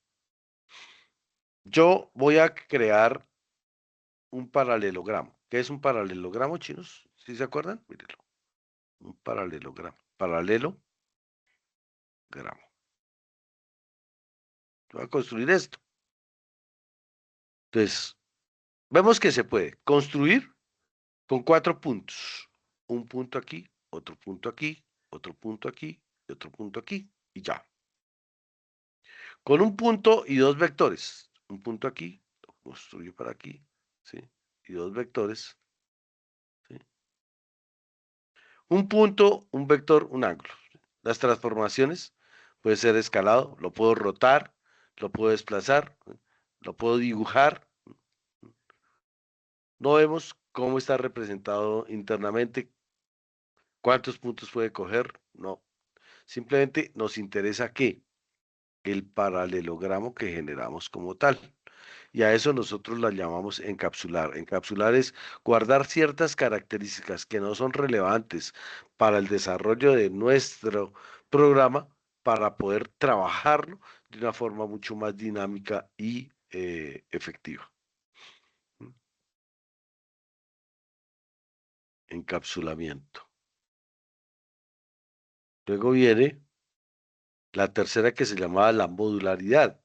Yo voy a crear un paralelogramo. ¿Qué es un paralelogramo, chinos? ¿Sí se acuerdan? Mírenlo. Un paralelogramo. Paralelogramo. Voy a construir esto. Entonces, vemos que se puede construir con cuatro puntos. Un punto aquí, otro punto aquí, otro punto aquí y otro punto aquí. Y ya. Con un punto y dos vectores. Un punto aquí, lo construyo para aquí, ¿sí? Y dos vectores, ¿sí? Un punto, un vector, un ángulo. Las transformaciones puede ser escalado, lo puedo rotar, lo puedo desplazar, ¿sí? Lo puedo dibujar. No vemos cómo está representado internamente, cuántos puntos puede coger, no. Simplemente nos interesa que el paralelogramo que generamos como tal. Y a eso nosotros la llamamos encapsular. Encapsular es guardar ciertas características que no son relevantes para el desarrollo de nuestro programa para poder trabajarlo de una forma mucho más dinámica y efectiva. ¿Mm? Encapsulamiento. Luego viene la tercera que se llamaba la modularidad.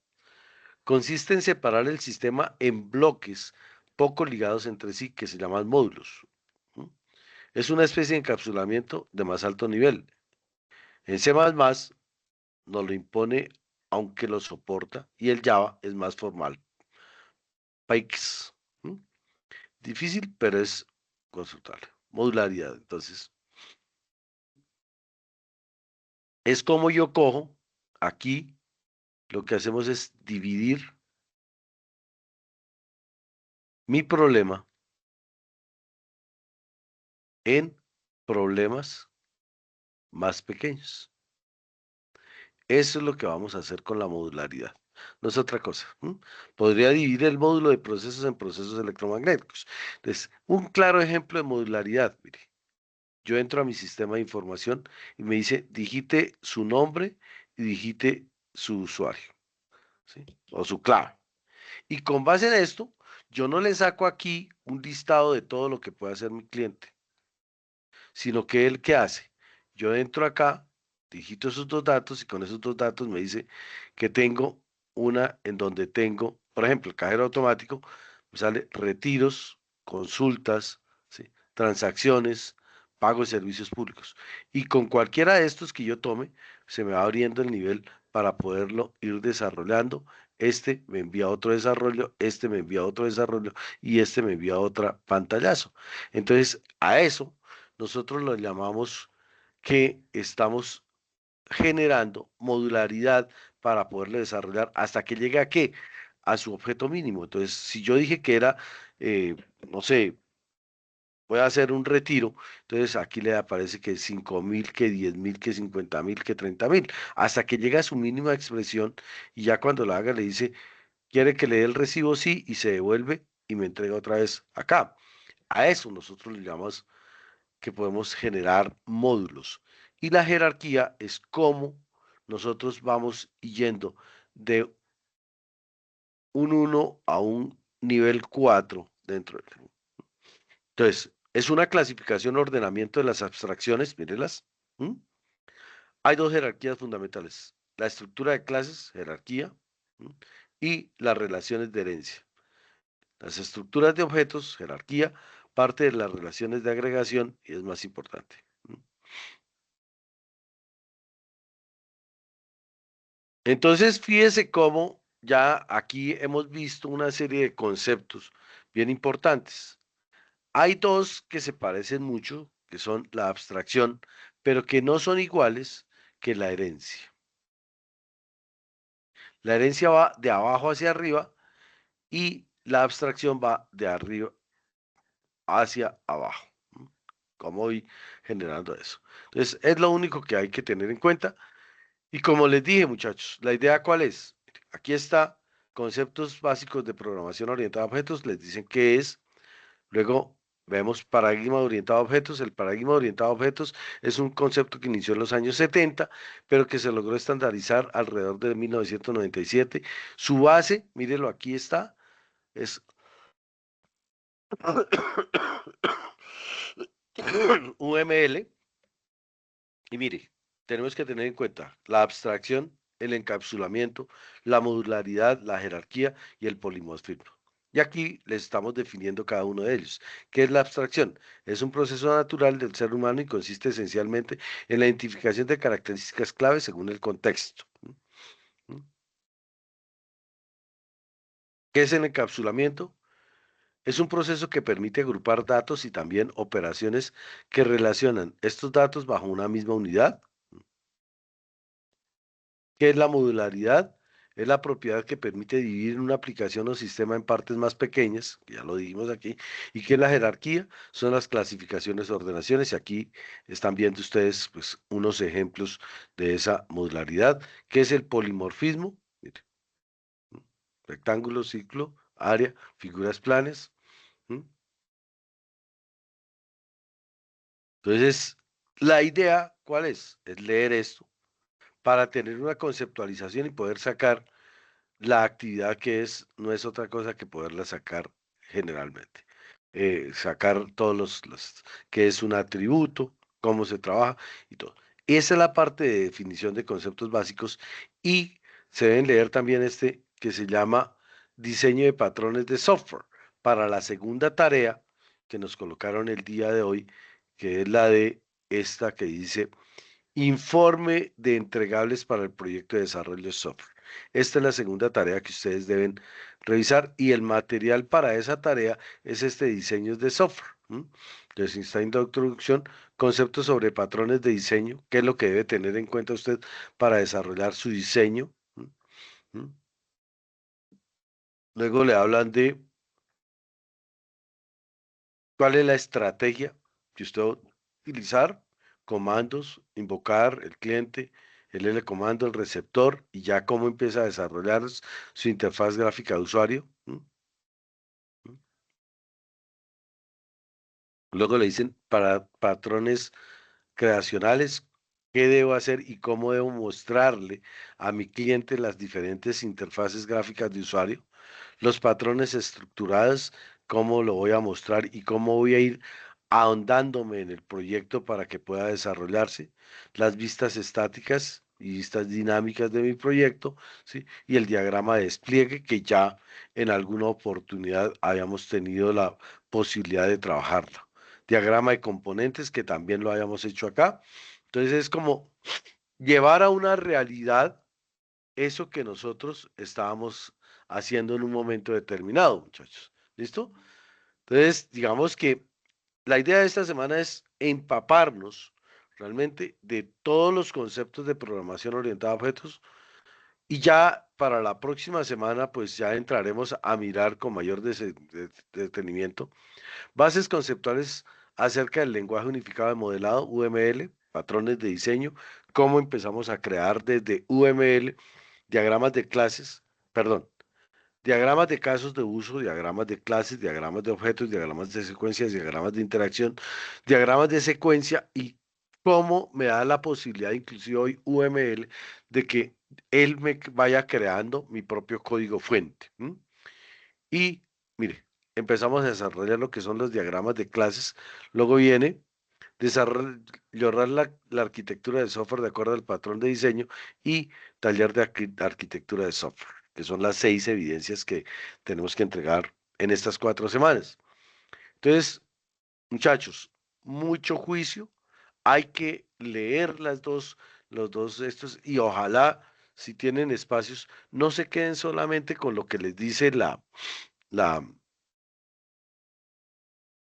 Consiste en separar el sistema en bloques poco ligados entre sí que se llaman módulos. ¿Mm? Es una especie de encapsulamiento de más alto nivel. En C++ nos lo impone, aunque lo soporta, y el Java es más formal. PyX. ¿Mm? Difícil, pero es consultable. Modularidad. Entonces, es como yo cojo, aquí lo que hacemos es dividir mi problema en problemas más pequeños. Eso es lo que vamos a hacer con la modularidad. No es otra cosa. ¿M? Podría dividir el módulo de procesos en procesos electromagnéticos. Entonces, un claro ejemplo de modularidad, mire. yo entro a mi sistema de información y me dice, digite su nombre y digite su usuario, ¿sí? O su clave. Y con base en esto, yo no le saco aquí un listado de todo lo que puede hacer mi cliente, sino que él, ¿qué hace? Yo entro acá, digito esos dos datos y con esos dos datos me dice que tengo una en donde tengo, por ejemplo, el cajero automático, me sale retiros, consultas, ¿sí? Transacciones, pago de servicios públicos. Y con cualquiera de estos que yo tome, se me va abriendo el nivel para poderlo ir desarrollando. Este me envía otro desarrollo, este me envía otro desarrollo y este me envía otra pantallazo. Entonces, a eso nosotros lo llamamos que estamos generando modularidad para poderle desarrollar hasta que llegue a qué, a su objeto mínimo. Entonces, si yo dije que era, eh, no sé, voy a hacer un retiro, entonces aquí le aparece que 5.000, que 10.000, que 50.000, que 30.000, hasta que llega a su mínima expresión y ya cuando lo haga le dice, quiere que le dé el recibo, sí, y se devuelve y me entrega otra vez acá. A eso nosotros le llamamos que podemos generar módulos. Y la jerarquía es cómo nosotros vamos yendo de un uno a un nivel 4 dentro del. Entonces, es una clasificación, ordenamiento de las abstracciones, mírelas. ¿M? Hay dos jerarquías fundamentales, la estructura de clases, jerarquía, ¿m? Y las relaciones de herencia. Las estructuras de objetos, jerarquía, parte de las relaciones de agregación y es más importante. Entonces, fíjese cómo ya aquí hemos visto una serie de conceptos bien importantes. Hay dos que se parecen mucho, que son la abstracción, pero que no son iguales que la herencia. La herencia va de abajo hacia arriba y la abstracción va de arriba hacia abajo. ¿M? ¿Cómo voy generando eso? Entonces, es lo único que hay que tener en cuenta. Y como les dije, muchachos, la idea cuál es. Aquí está, conceptos básicos de programación orientada a objetos, les dicen qué es. Luego vemos paradigma orientado a objetos. El paradigma orientado a objetos es un concepto que inició en los años 70, pero que se logró estandarizar alrededor de 1997. Su base, mírelo, aquí está, es UML. Y mire, tenemos que tener en cuenta la abstracción, el encapsulamiento, la modularidad, la jerarquía y el polimorfismo. Y aquí les estamos definiendo cada uno de ellos. ¿Qué es la abstracción? Es un proceso natural del ser humano y consiste esencialmente en la identificación de características claves según el contexto. ¿Mm? ¿Qué es el encapsulamiento? Es un proceso que permite agrupar datos y también operaciones que relacionan estos datos bajo una misma unidad. ¿Qué es la modularidad? Es la propiedad que permite dividir una aplicación o sistema en partes más pequeñas, que ya lo dijimos aquí. ¿Y qué es la jerarquía? Son las clasificaciones o ordenaciones. Y aquí están viendo ustedes pues, unos ejemplos de esa modularidad. ¿Qué es el polimorfismo? Mire, ¿m? Rectángulo, ciclo, área, figuras planas. ¿M? Entonces, la idea, ¿cuál es? Es leer esto para tener una conceptualización y poder sacar la actividad que es, no es otra cosa que poderla sacar generalmente. Sacar todos que es un atributo, cómo se trabaja y todo. Esa es la parte de definición de conceptos básicos y se deben leer también este que se llama diseño de patrones de software para la segunda tarea que nos colocaron el día de hoy, que es la de esta que dice informe de entregables para el proyecto de desarrollo de software. Esta es la segunda tarea que ustedes deben revisar y el material para esa tarea es este diseño de software. ¿M? Entonces, está en la introducción, conceptos sobre patrones de diseño, qué es lo que debe tener en cuenta usted para desarrollar su diseño. ¿M? ¿M? Luego le hablan de cuál es la estrategia que usted va a utilizar, comandos, invocar el cliente, el L comando, el receptor y ya cómo empieza a desarrollar su interfaz gráfica de usuario. ¿M? ¿M? Luego le dicen para patrones creacionales, qué debo hacer y cómo debo mostrarle a mi cliente las diferentes interfaces gráficas de usuario, los patrones estructurados, cómo lo voy a mostrar y cómo voy a ir ahondándome en el proyecto para que pueda desarrollarse, las vistas estáticas y vistas dinámicas de mi proyecto, ¿sí? Y el diagrama de despliegue que ya en alguna oportunidad habíamos tenido la posibilidad de trabajarlo. Diagrama de componentes que también lo habíamos hecho acá. Entonces es como llevar a una realidad eso que nosotros estábamos haciendo en un momento determinado, muchachos. ¿Listo? Entonces, digamos que la idea de esta semana es empaparnos realmente de todos los conceptos de programación orientada a objetos y ya para la próxima semana pues ya entraremos a mirar con mayor detenimiento bases conceptuales acerca del lenguaje unificado de modelado, UML, patrones de diseño, cómo empezamos a crear desde UML diagramas de clases, perdón, diagramas de casos de uso, diagramas de clases, diagramas de objetos, diagramas de secuencias, diagramas de interacción, diagramas de secuencia y cómo me da la posibilidad, inclusive hoy UML, de que él me vaya creando mi propio código fuente. ¿M? Y mire, empezamos a desarrollar lo que son los diagramas de clases. Luego viene desarrollar la arquitectura de software de acuerdo al patrón de diseño y taller de arquitectura de software, que son las 6 evidencias que tenemos que entregar en estas 4 semanas. Entonces, muchachos, mucho juicio. Hay que leer los dos estos y ojalá, si tienen espacios, no se queden solamente con lo que les dice la,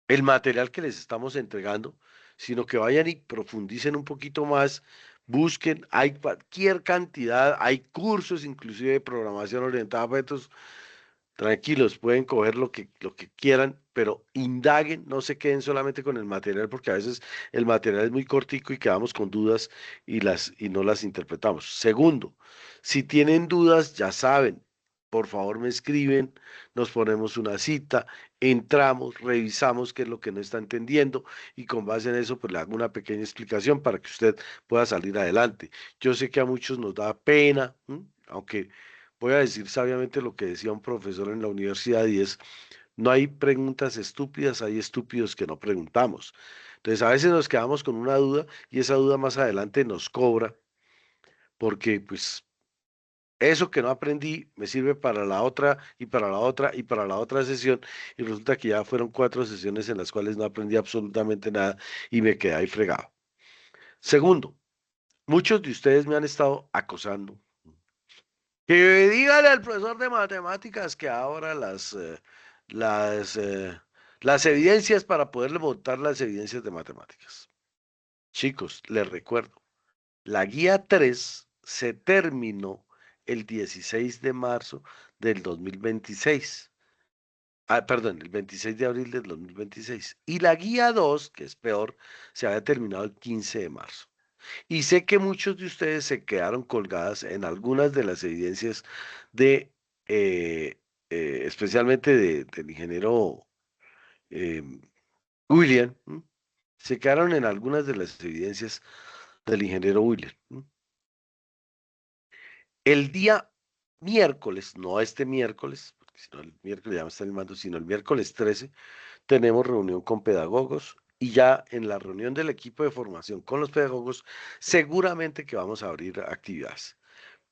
el material que les estamos entregando, sino que vayan y profundicen un poquito más, busquen, hay cualquier cantidad, hay cursos inclusive de programación orientada a objetos. Tranquilos, pueden coger lo que quieran, pero indaguen, no se queden solamente con el material, porque a veces el material es muy cortico y quedamos con dudas y no las interpretamos. Segundo, si tienen dudas, ya saben, por favor me escriben, nos ponemos una cita, entramos, revisamos qué es lo que no está entendiendo y con base en eso, pues le hago una pequeña explicación para que usted pueda salir adelante. Yo sé que a muchos nos da pena, aunque voy a decir sabiamente lo que decía un profesor en la universidad y es, no hay preguntas estúpidas, hay estúpidos que no preguntamos. Entonces a veces nos quedamos con una duda y esa duda más adelante nos cobra porque pues eso que no aprendí me sirve para la otra y para la otra y para la otra sesión y resulta que ya fueron 4 sesiones en las cuales no aprendí absolutamente nada y me quedé ahí fregado. Segundo, muchos de ustedes me han estado acosando. Que dígale al profesor de matemáticas que ahora las, eh, las evidencias para poderle votar las evidencias de matemáticas. Chicos, les recuerdo, la guía 3 se terminó el 16 de marzo del 2026. Ah, perdón, el 26 de abril del 2026. Y la guía 2, que es peor, se había terminado el 15 de marzo. Y sé que muchos de ustedes se quedaron colgadas en algunas de las evidencias de, eh, especialmente del ingeniero eh, William, ¿m? Se quedaron en algunas de las evidencias del ingeniero William. ¿M? El día miércoles, no este miércoles, porque si no el miércoles ya me está animando, sino el miércoles 13, tenemos reunión con pedagogos y ya en la reunión del equipo de formación con los pedagogos, seguramente que vamos a abrir actividades.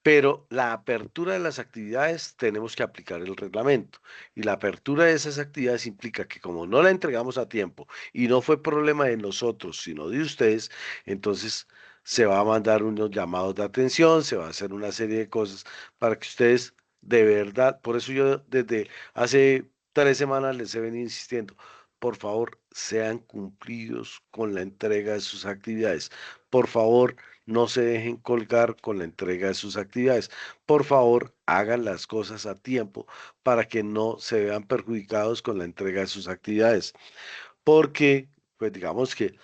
Pero la apertura de las actividades tenemos que aplicar el reglamento y la apertura de esas actividades implica que como no la entregamos a tiempo y no fue problema de nosotros, sino de ustedes, entonces se va a mandar unos llamados de atención, se va a hacer una serie de cosas para que ustedes de verdad, por eso yo desde hace 3 semanas les he venido insistiendo, por favor, sean cumplidos con la entrega de sus actividades. Por favor, no se dejen colgar con la entrega de sus actividades. Por favor, hagan las cosas a tiempo para que no se vean perjudicados con la entrega de sus actividades. Porque, pues digamos que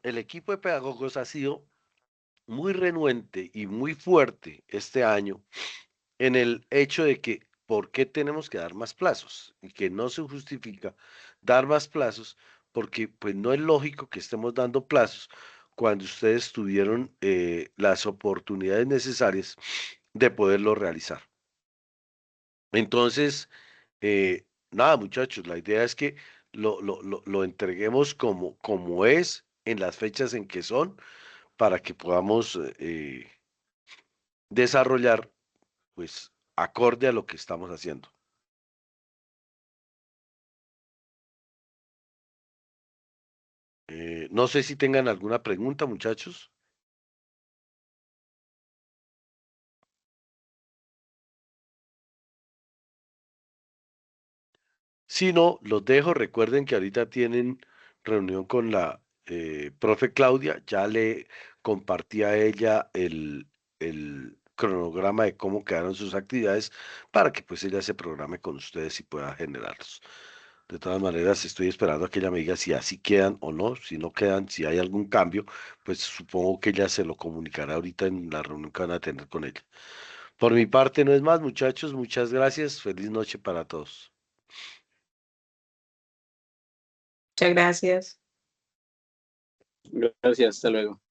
el equipo de pedagogos ha sido muy renuente y muy fuerte este año en el hecho de que por qué tenemos que dar más plazos y que no se justifica dar más plazos porque pues no es lógico que estemos dando plazos cuando ustedes tuvieron las oportunidades necesarias de poderlo realizar. Entonces, nada, muchachos, la idea es que lo entreguemos como es, en las fechas en que son, para que podamos desarrollar, pues, acorde a lo que estamos haciendo. No sé si tengan alguna pregunta, muchachos. Si no, los dejo. Recuerden que ahorita tienen reunión con la profe Claudia. Ya le compartí a ella el cronograma de cómo quedaron sus actividades para que pues ella se programe con ustedes y pueda generarlos. De todas maneras, estoy esperando a que ella me diga si así quedan o no. Si no quedan, si hay algún cambio, pues supongo que ella se lo comunicará ahorita en la reunión que van a tener con ella. Por mi parte, no es más, muchachos. Muchas gracias. Feliz noche para todos.
Muchas gracias.
Gracias, hasta luego.